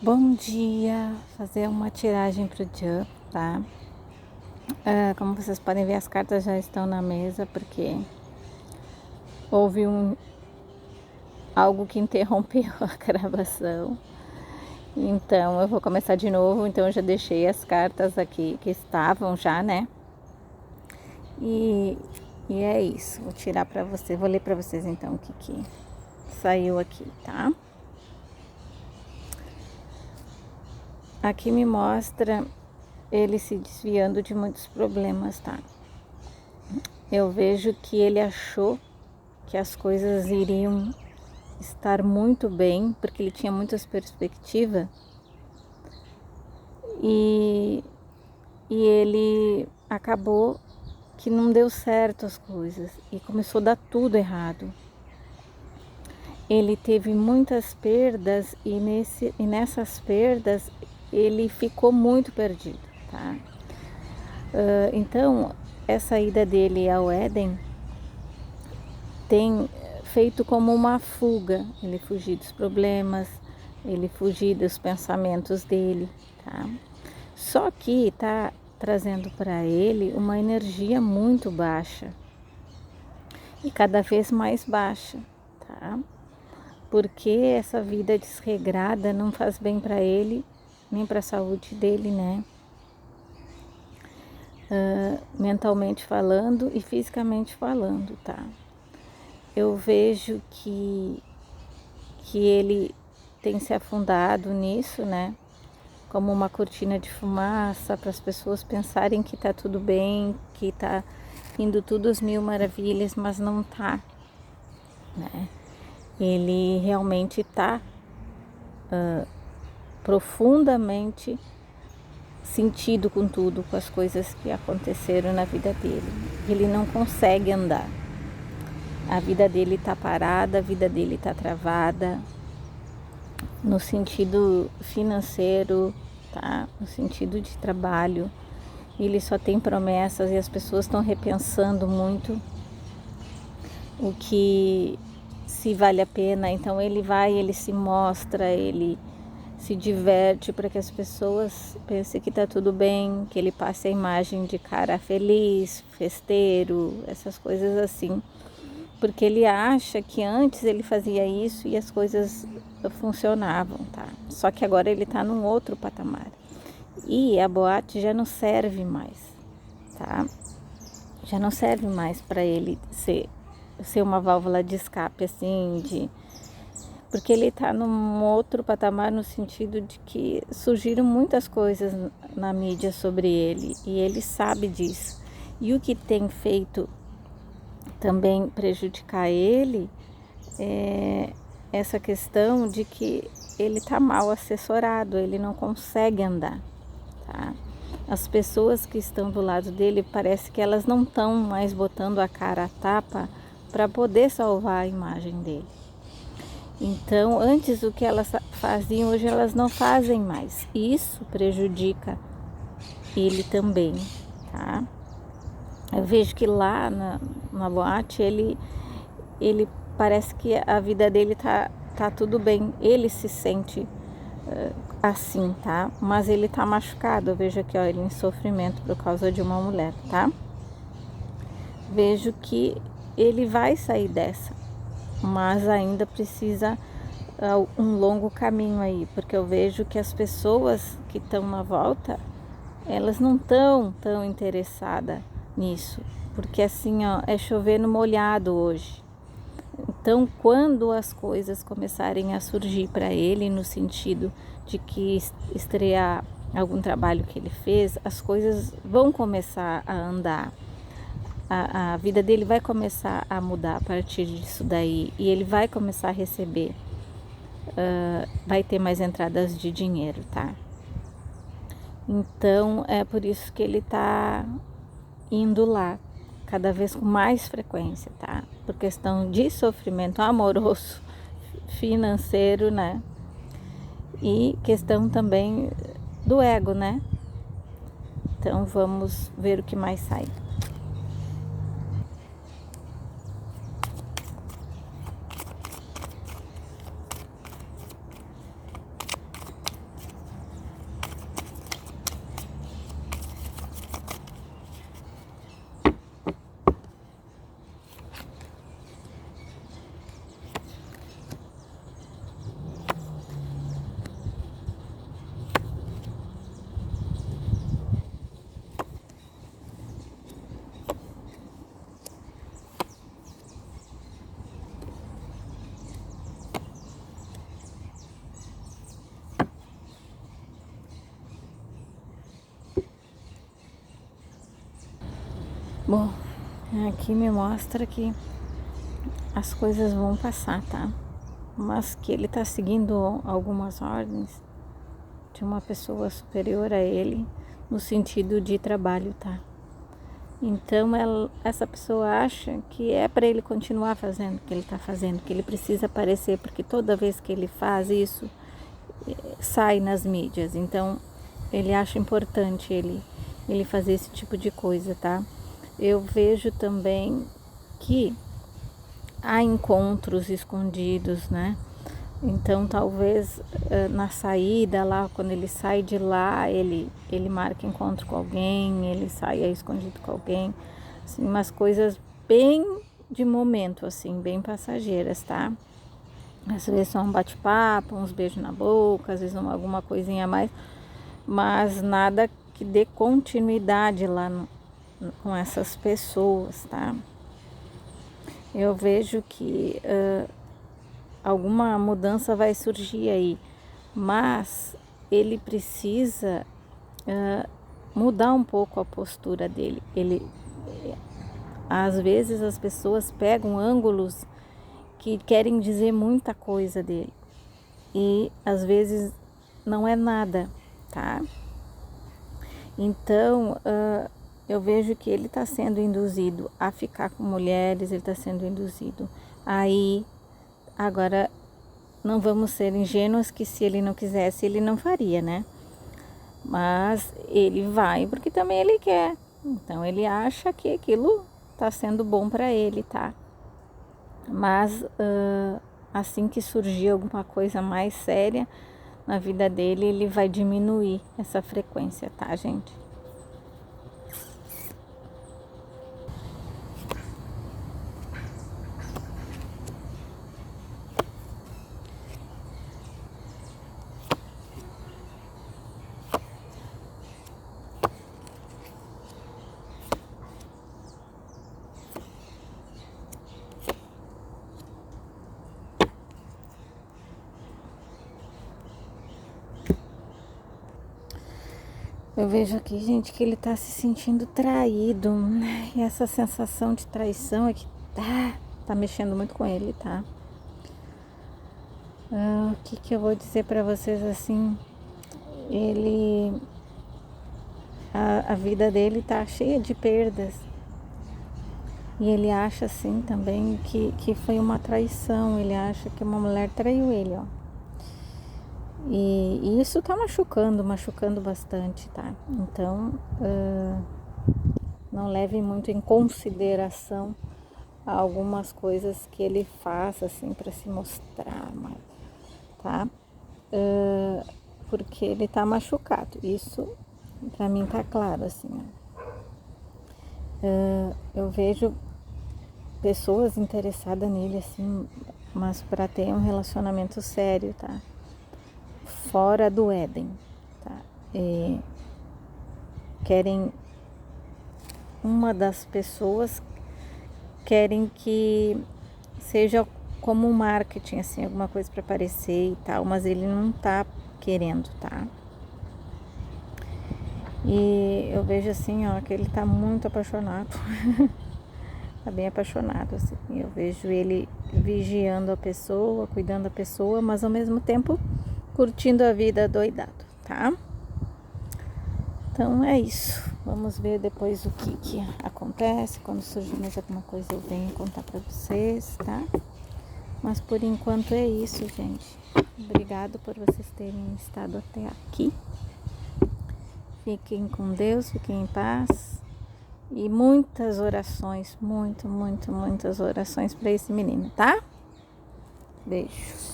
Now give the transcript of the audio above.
Bom dia, fazer uma tiragem para o dia, tá? Como vocês podem ver, as cartas já estão na mesa porque houve algo que interrompeu a gravação. Então eu vou começar de novo. Então eu já deixei as cartas aqui que estavam já, né? E é isso. Vou tirar para você, vou ler para vocês então o que saiu aqui, tá? Aqui me mostra ele se desviando de muitos problemas, tá? Eu vejo que ele achou que as coisas iriam estar muito bem, porque ele tinha muitas perspectivas, e ele acabou que não deu certo as coisas e começou a dar tudo errado. Ele teve muitas perdas e nessas perdas ele ficou muito perdido, tá? Então, essa ida dele ao Éden tem feito como uma fuga, ele fugir dos problemas, ele fugir dos pensamentos dele, tá? Só que tá trazendo para ele uma energia muito baixa e cada vez mais baixa, tá? Porque essa vida desregrada não faz bem para ele, nem para a saúde dele, né? Mentalmente falando e fisicamente falando, tá? Eu vejo que ele tem se afundado nisso, né? Como uma cortina de fumaça para as pessoas pensarem que tá tudo bem, que tá indo tudo às mil maravilhas, mas não tá, né? Ele realmente tá profundamente sentido com tudo, com as coisas que aconteceram na vida dele. Ele não consegue andar. A vida dele tá parada, a vida dele tá travada, no sentido financeiro, tá? No sentido de trabalho. Ele só tem promessas e as pessoas estão repensando muito o que se vale a pena. Então ele vai, ele se mostra, ele se diverte para que as pessoas pensem que está tudo bem, que ele passe a imagem de cara feliz, festeiro, essas coisas assim. Porque ele acha que antes ele fazia isso e as coisas funcionavam, tá? Só que agora ele está num outro patamar. E a boate já não serve mais, tá? Já não serve mais para ele ser uma válvula de escape, assim, porque ele está num outro patamar no sentido de que surgiram muitas coisas na mídia sobre ele e ele sabe disso. E o que tem feito também prejudicar ele é essa questão de que ele está mal assessorado, ele não consegue andar, tá? As pessoas que estão do lado dele parece que elas não estão mais botando a cara a tapa para poder salvar a imagem dele. Então, antes o que elas faziam, hoje elas não fazem mais. Isso prejudica ele também, tá? Eu vejo que lá na boate ele parece que a vida dele tá tudo bem. Ele se sente assim, tá? Mas ele tá machucado. Eu vejo aqui, ó, ele em sofrimento por causa de uma mulher, tá? Vejo que ele vai sair dessa, mas ainda precisa um longo caminho aí, porque eu vejo que as pessoas que estão na volta, elas não estão tão interessadas nisso, porque assim, ó, é chover no molhado hoje. Então, quando as coisas começarem a surgir para ele, no sentido de que estrear algum trabalho que ele fez, as coisas vão começar a andar. A vida dele vai começar a mudar a partir disso daí. E ele vai começar a receber, vai ter mais entradas de dinheiro, tá? Então, é por isso que ele tá indo lá cada vez com mais frequência, tá? Por questão de sofrimento amoroso, financeiro, né? E questão também do ego, né? Então vamos ver o que mais sai. Bom, aqui me mostra que as coisas vão passar, tá? Mas que ele tá seguindo algumas ordens de uma pessoa superior a ele no sentido de trabalho, tá? Então essa pessoa acha que é para ele continuar fazendo o que ele está fazendo, que ele precisa aparecer, porque toda vez que ele faz isso, sai nas mídias. Então ele acha importante ele fazer esse tipo de coisa, tá? Eu vejo também que há encontros escondidos, né? Então talvez na saída lá, quando ele sai de lá, ele marca encontro com alguém, ele sai escondido com alguém, assim, umas coisas bem de momento, assim, bem passageiras, tá? Às vezes só um bate-papo, uns beijos na boca, às vezes alguma coisinha a mais, mas nada que dê continuidade lá com essas pessoas, tá? Eu vejo que alguma mudança vai surgir aí, mas ele precisa mudar um pouco a postura dele. Às vezes as pessoas pegam ângulos que querem dizer muita coisa dele e às vezes não é nada, tá? Então eu vejo que ele está sendo induzido a ficar com mulheres, ele está sendo induzido aí. Agora, não vamos ser ingênuos que se ele não quisesse, ele não faria, né? Mas ele vai porque também ele quer. Então, ele acha que aquilo está sendo bom para ele, tá? Mas, assim que surgir alguma coisa mais séria na vida dele, ele vai diminuir essa frequência, tá, gente? Eu vejo aqui, gente, que ele tá se sentindo traído. E essa sensação de traição é que tá mexendo muito com ele, tá? O que eu vou dizer pra vocês assim? A vida dele tá cheia de perdas. E ele acha assim também que foi uma traição. Ele acha que uma mulher traiu ele, ó. E isso tá machucando bastante, tá? Então, não leve muito em consideração algumas coisas que ele faz, assim, para se mostrar, tá? Porque ele tá machucado. Isso, pra mim, tá claro, assim, ó. Eu vejo pessoas interessadas nele, assim, mas para ter um relacionamento sério, tá? Fora do Éden, tá? Uma das pessoas querem que seja como um marketing, assim, alguma coisa para aparecer e tal, mas ele não tá querendo, tá? E eu vejo assim, ó, que ele tá muito apaixonado. Tá bem apaixonado, assim. Eu vejo ele vigiando a pessoa, cuidando da pessoa, mas ao mesmo tempo curtindo a vida doidado, tá? Então é isso. Vamos ver depois o que acontece. Quando surgir mais alguma coisa eu venho contar pra vocês, tá? Mas por enquanto é isso, gente. Obrigado por vocês terem estado até aqui. Fiquem com Deus, fiquem em paz. E muitas orações, muitas orações para esse menino, tá? Beijos.